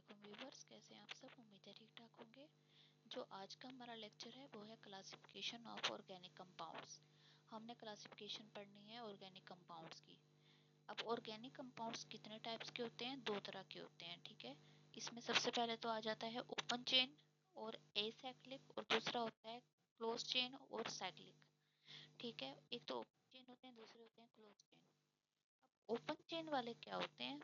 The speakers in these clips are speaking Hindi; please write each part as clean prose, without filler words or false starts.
वालेकुम व्यूवर्स, कैसे हैं आप सब। उम्मीद है ठीक ठाक होंगे। जो आज का हमारा लेक्चर है वो है क्लासिफिकेशन ऑफ ऑर्गेनिक कंपाउंड्स। हमने क्लासिफिकेशन पढ़नी है ऑर्गेनिक कंपाउंड्स की। अब ऑर्गेनिक कंपाउंड्स कितने टाइप्स के होते हैं? दो तरह के होते हैं, ठीक है। इसमें सबसे पहले तो आ जाता है ओपन चेन और एसाइक्लिक, और दूसरा होता है क्लोज चेन और साइक्लिक, ठीक है। एक तो ओपन चेन होते हैं, दूसरे होते हैं क्लोज चेन। अब ओपन चेन वाले क्या होते हैं?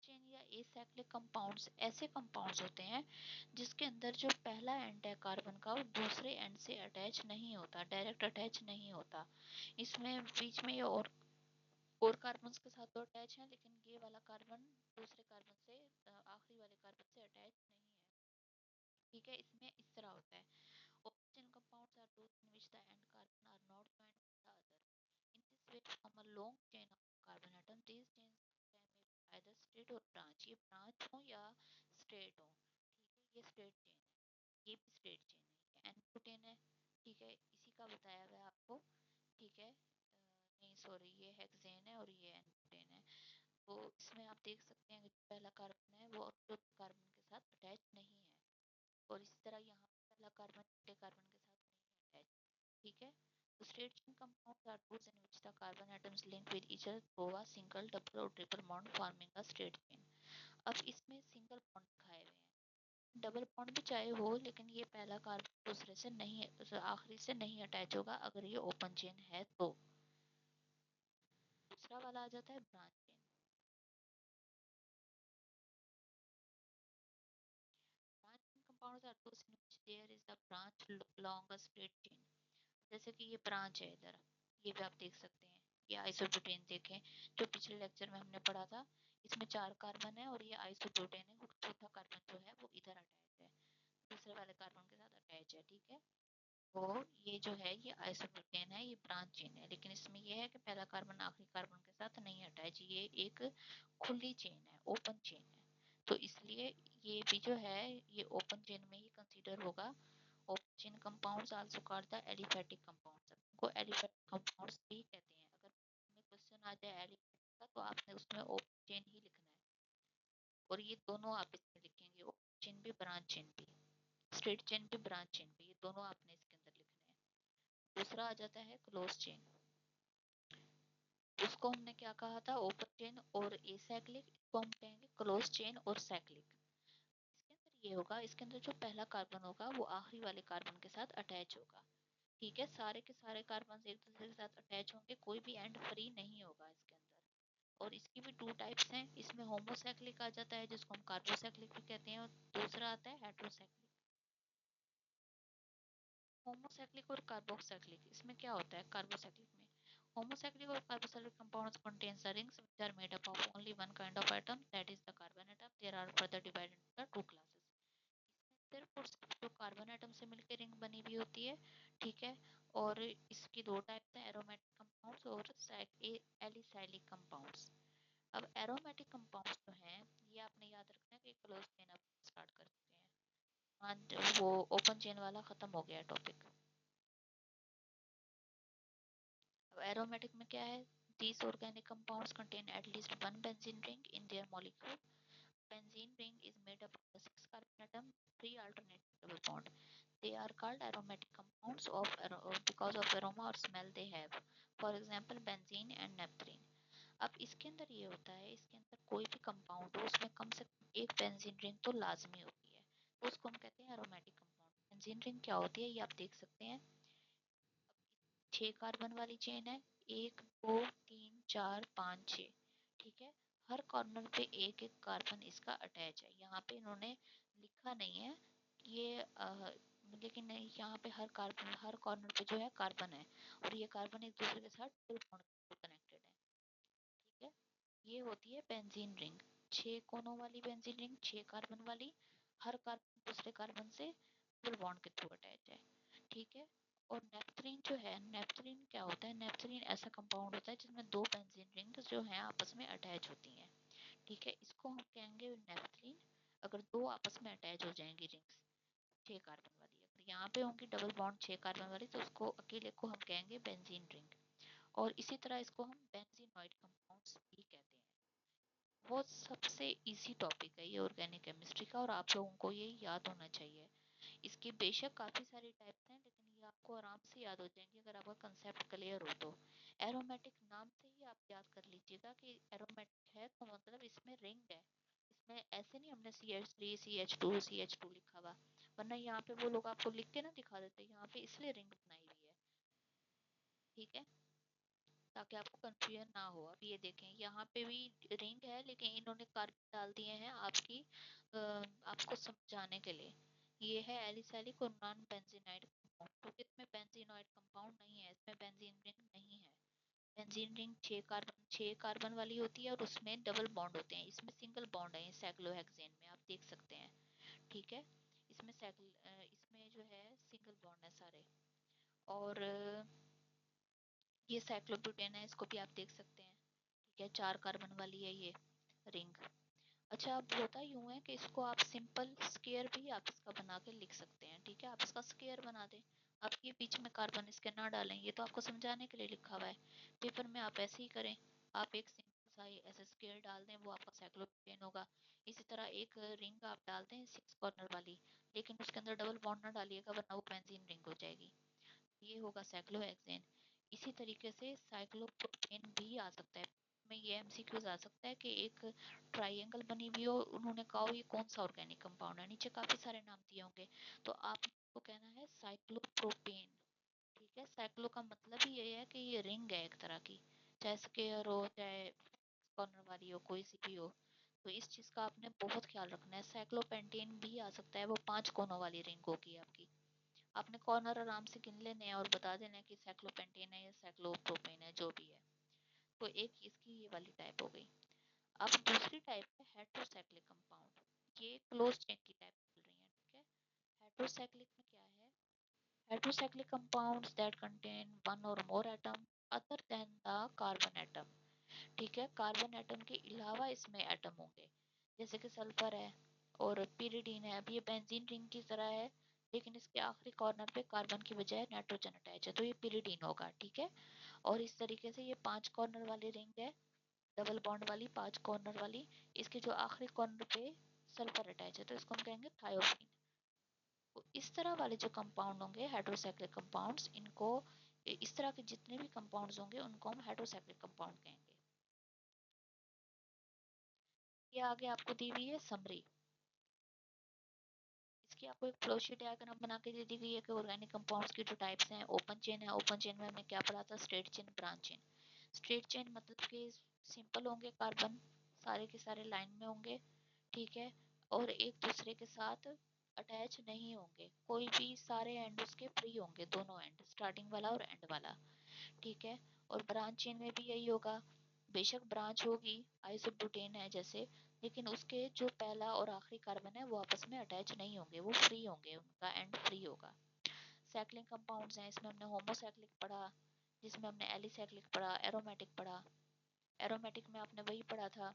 चेन या एसाइक्लिक कंपाउंड्स ऐसे कंपाउंड्स होते हैं जिसके अंदर जो पहला एंड है कार्बन का वो दूसरे एंड से अटैच नहीं होता, डायरेक्ट अटैच नहीं होता। इसमें बीच में ये और कार्बन के साथ तो अटैच है, लेकिन ये वाला कार्बन दूसरे कार्बन से आखिरी वाले कार्बन से अटैच नहीं है, ठीक है। इसमें इस तरह होता है, oxygen compounds are those in which the end carbon are not joined with the other. In this way form a long chain of carbon atom. These chains can be either straight or branch. ये branch हो या straight हो, ठीक है। ये straight chain है, ये भी straight chain है, ये n butane है, ठीक है। इसी का बताया हुआ है आपको, ठीक है। नहीं सॉरी, ये हेक्सेन है और ये n butane है। तो इसमें आप देख सकते हैं कि पहला कार्बन है वो चौथे कार्बन के साथ अटैच नहीं है, और इसी तरह यहाँ पहला कार्बन छठे कार्बन के साथ नहीं अटैच, ठीक है। तो straight chain compounds are those in which the carbon atoms link with each other through a single, double or triple bond forming a straight chain. अब इसमें सिंगल बॉन्ड दिखाए हुए हैं, डबल बॉन्ड भी चाहे हो, लेकिन ये पहला कार्बन दूसरे से नहीं, आखिरी से नहीं अटैच होगा अगर ये ओपन चेन है तो। दूसरा वाला आ जाता है branch chain. Branch chain compounds are those in which there is a branch along a straight chain. जैसे कि ये ब्रांच है इधर, ये भी आप देख सकते हैं। ये आइसोब्यूटेन देखें, जो पिछले लेक्चर में हमने पढ़ा था, इसमें 4 कार्बन है और ये आइसोब्यूटेन है, चौथा कार्बन जो है वो इधर अटैच है, दूसरे वाले कार्बन के साथ अटैच है, ठीक है। तो ये जो है ये आइसोब्यूटेन है, ये ब्रांच चेन है, लेकिन इसमें ये है कि पहला कार्बन आखिरी कार्बन के साथ नहीं अटैच, ये एक खुली चेन है, ओपन चेन है। तो इसलिए ये भी जो है ये ओपन चेन में ही कंसीडर होगा। Open chain compounds also called the aliphatic compounds, को एलिफैटिक कंपाउंड्स भी कहते हैं। अगर में क्वेश्चन आ जाए एलिफैटिक का तो आपने उसमें ओपन चेन ही लिखना है, और ये दोनों आप इसमें लिखेंगे, ओपन चेन भी ब्रांच चेन भी, स्ट्रेट चेन भी ब्रांच चेन भी, ये दोनों आपने इसके अंदर लिखने हैं। दूसरा आ जाता है क्लोज चेन। उसको हमने क्या कहा था? ओपन चेन और एसाइक्लिक, इसको हम कहेंगे क्लोज चेन और साइक्लिक। इसके अंदर ये होगा, इसके अंदर जो पहला कार्बन होगा वो आखिरी वाले कार्बन के साथ अटैच होगा, ठीक है। सारे के सारे कार्बन एक दूसरे के साथ अटैच होंगे, कोई भी एंड फ्री नहीं होगा इसके अंदर। और इसकी भी 2 टाइप्स हैं, इसमें होमोसाइक्लिक आ जाता है जिसको हम कार्बोसाइक्लिक भी कहते हैं, और दूसरा आता है हेट्रोसाइक्लिक। होमोसाइक्लिक और कार्बोक्साइक्लिक, इसमें क्या होता है? कार्बोसाइक्लिक में होमोसाइक्लिक और carbocyclic compounds contains the rings which are made up of only one kind of atom, that is the carbon atom. There are further divided into the 2 classes. इसमें सिर्फ और सिर्फ जो कार्बन एटम से मिलकर रिंग बनी हुई होती है, ठीक है। और इसकी 2 टाइप्स हैं, एरोमेटिक कंपाउंड्स और एलिसाइलिक कंपाउंड्स। अब एरोमेटिक कंपाउंड्स जो हैं ये आपने याद रखना है कि क्लोज चेन आप स्टार्ट कर चुके हैं, वो ओपन चेन वाला खत्म हो गया टॉपिक। अब एरोमेटिक में क्या है? These organic compounds contain at least one benzene ring in their molecule. Benzene ring is made up of the 6 carbon atom, 3 alternate double bond. They are called aromatic compounds because of aroma or smell they have. For example, benzene and naphthalene. अब इसके अंदर ये होता है, इसके अंदर कोई भी कंपाउंड हो उसमें कम से कम एक बेंजीन रिंग तो लाजमी होती है, तो उसको हम कहते हैं एरोमेटिक कंपाउंड। बेंजीन रिंग क्या होती है ये आप देख सकते हैं। 6 कार्बन वाली चेन है, 1 2 3 4 5 6, ठीक है। हर कॉर्नर पे एक एक कार्बन इसका अटैच है, यहाँ पे इन्होंने लिखा नहीं है ये लेकिन यहाँ पे हर कार्बन हर कॉर्नर पे जो है कार्बन है, और ये कार्बन एक दूसरे के साथ ट्रिपल बॉन्ड कनेक्टेड है, ठीक है। ये होती है बेंजीन रिंग, 6 कोनों वाली बेंजीन रिंग, 6 कार्बन वाली, हर कार्बन दूसरे कार्बन से डबल बॉन्ड के थ्रू अटैच है, ठीक है। और नेपथलीन जो है, नेपथलीन क्या होता है? नेपथलीन ऐसा कंपाउंड होता है जिसमें 2 बेंजीन रिंग्स जो हैं आपस में अटैच होती हैं, ठीक है। इसको हम कहेंगे नेपथलीन अगर 2 आपस में अटैच हो जाएंगी रिंग्स 6 कार्बन वाली। अगर यहाँ पे होंगी डबल बॉन्ड 6 कार्बन वाली तो उसको अकेले को हम कहेंगे बेंजीन रिंग, और इसी तरह इसको हम बेंजीनॉइड कंपाउंड्स भी कहते हैं। बहुत सबसे इजी टॉपिक है ये ऑर्गेनिक केमिस्ट्री का, और आप लोगों को ये याद होना चाहिए। इसके बेशक काफ़ी सारे टाइप्स हैं, लेकिन ये आपको आराम से याद हो जाएंगे अगर आपका कंसेप्ट क्लियर हो तो। एरोमेटिक नाम से ही आप याद कर लीजिएगा कि एरोमेटिक है तो मतलब इसमें रिंग है। इसमें ऐसे नहीं हमने CH3 CH2 लिखा हुआ, वरना यहाँ पे वो लोग आपको लिख के ना दिखा देते, यहाँ पे इसलिए रिंग बनाई हुई है। ठीक है, ताकि आपको कंफ्यूजन ना हो। अब ये देखें यहाँ पे भी रिंग है, लेकिन इन्होंने कार्बन डाल दिए हैं आपको समझाने के लिए। ये है एलिसैलिक और नॉन बेंजीनाइड कंपाउंड, क्योंकि इसमें बेंजीनॉइड कंपाउंड नहीं है, इसमें बेंजीन रिंग नहीं है। बेंजीन रिंग 6 कार्बन वाली होती है, और उसमें डबल बॉन्ड होते हैं। इसमें सिंगल बॉन्ड है साइक्लोहेक्सेन में, आप देख सकते हैं। ठीक है, इसमें जो है सिंगल बॉन्ड है सारे। और ये साइक्लोब्यूटेन है, इसको भी आप देख सकते हैं। ठीक है, 4 कार्बन वाली है ये रिंग। अच्छा, अब होता यूं है कि इसको आप सिंपल स्केयर भी आप इसका बना के लिख सकते हैं। ठीक है, आप इसका स्केयर बना दें, आप ये बीच में कार्बन इसके ना डालें, ये तो आपको समझाने के लिए लिखा हुआ है। पेपर में आप ऐसे ही करें, आप एक सिंपल सा ऐसे स्केयर डाल दें, वो आपका साइक्लोब्यूटेन होगा। इसी तरह एक रिंग आप डालते हैं 6 कॉर्नर वाली, लेकिन उसके अंदर डबल बॉन्ड ना डालिएगा, वरना वो बेंजीन रिंग हो जाएगी। ये होगा साइक्लोहेक्सेन। इसी तरीके से साइक्लोप्रोपेन भी आ सकता है। में ये MCQs आ सकता है कि एक ट्राइंगल बनी हुई हो, उन्होंने कहा हो ये कौन सा ऑर्गेनिक कंपाउंड है, नीचे काफी सारे नाम दिए होंगे, तो आपको कहना है साइक्लोप्रोपेन। ठीक है, साइक्लो का मतलब ही ये है कि ये रिंग है एक तरह की, चाहे स्क्वायर हो चाहे कॉर्नर वाली हो, कोई सी भी हो। तो इस चीज का आपने बहुत ख्याल रखना है। साइक्लोपेंटेन भी आ सकता है, वो 5 कोनों वाली रिंग होगी आपकी। आपने कॉर्नर आराम से गिन लेने हैं और बता देना है कि साइक्लोपेंटेन है या साइक्लोप्रोपेन है, जो भी है। तो एक इसकी ये वाली टाइप हो गई। अब दूसरी टाइप है हेट्रोसाइक्लिक कंपाउंड। ये क्लोज चेन की टाइप चल रही है। ठीक है, हेट्रोसाइक्लिक में क्या है? Heterocyclic compounds that contain one or more atom other than the carbon atom. ठीक है, कार्बन एटम के अलावा इसमें एटम होंगे, जैसे कि सल्फर है और पिरिडीन है। अब ये बेंजीन रिंग की तरह है, लेकिन इसके आखिरी कॉर्नर पे कार्बन की बजाय नाइट्रोजन अटैच है, तो ये पिरिडीन होगा। ठीक है, और इस तरीके से ये 5 कॉर्नर वाली रिंग है, डबल बॉन्ड वाली 5 कॉर्नर वाली। इसके जो आखिरी कॉर्नर पे सल्फर अटैच है, तो इसको हम कहेंगे थायोफीन। तो इस तरह वाले जो कंपाउंड होंगे हेट्रोसाइक्लिक कंपाउंड्स, इनको इस तरह के जितने भी कंपाउंड्स होंगे उनको हम हेट्रोसाइक्लिक कंपाउंड कहेंगे। ये आगे आपको दी हुई है समरी। इसकी आपको एक फ्लो शीट डायग्राम बना के दे दी गई है कि ऑर्गेनिक कंपाउंड्स की जो टाइप्स हैं। ओपन चेन है, ओपन चेन में हमने क्या पढ़ा था? Straight chain, branch chain. Straight chain मतलब कि सिंपल होंगे कार्बन, सारे के सारे लाइन में होंगे। ठीक है, और एक दूसरे के साथ अटैच नहीं होंगे, कोई भी सारे एंड उसके फ्री होंगे, दोनों एंड, स्टार्टिंग वाला और एंड वाला। ठीक है, और ब्रांच चेन में भी यही होगा। बेशक ब्रांच होगी, आइसोब्यूटेन है जैसे, लेकिन उसके जो पहला और आखिरी कार्बन है वो आपस में अटैच नहीं होंगे, वो फ्री होंगे, उनका एंड फ्री होगा। साइक्लिक कंपाउंड्स हैं, इसमें हमने होमोसाइक्लिक पढ़ा, जिसमें हमने एलिसाइक्लिक पढ़ा, एरोमेटिक पढ़ा। एरोमेटिक में आपने वही पढ़ा था,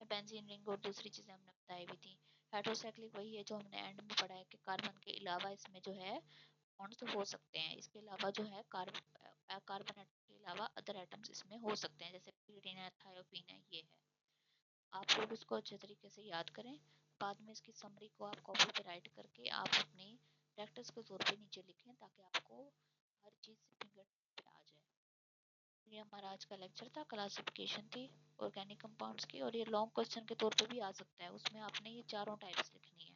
बेंजीन रिंग और दूसरी चीजें हमने बताई भी थी। हेट्रोसाइक्लिक वही है जो हमने एंड में पढ़ा है कि कार्बन के अलावा इसमें जो है बॉन्ड्स तो हो सकते हैं, इसके अलावा जो है कार्बन एटम के अलावा अदर एटम्स इसमें हो सकते हैं, जैसे pyridine है, थायोपीन है, ये है। आप लोग इसको अच्छे तरीके से याद करें। बाद में इसकी समरी को आप कॉपी पे राइट करके आप अपनी प्रैक्टिस के तौर पे नीचे लिखें, ताकि आपको हर चीज़ फिंगर पे आ जाए। ये हमारा आज का लेक्चर था, क्लासिफिकेशन थी ऑर्गेनिक कंपाउंड्स की, और ये लॉन्ग क्वेश्चन के तौर पे भी आ सकता है। उसमें आपने ये चारों टाइप्स लिखनी है,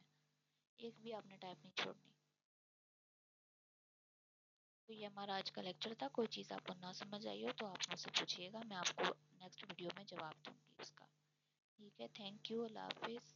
एक भी आपने टाइप नहीं छोड़नी। तो ये हमारा आज का लेक्चर था। कोई चीज़ आपको ना समझ आई हो तो आप मुझसे पूछिएगा, मैं आपको नेक्स्ट वीडियो में जवाब दूंगी उसका। ठीक है, थैंक यू, अल्लाह हाफिज़।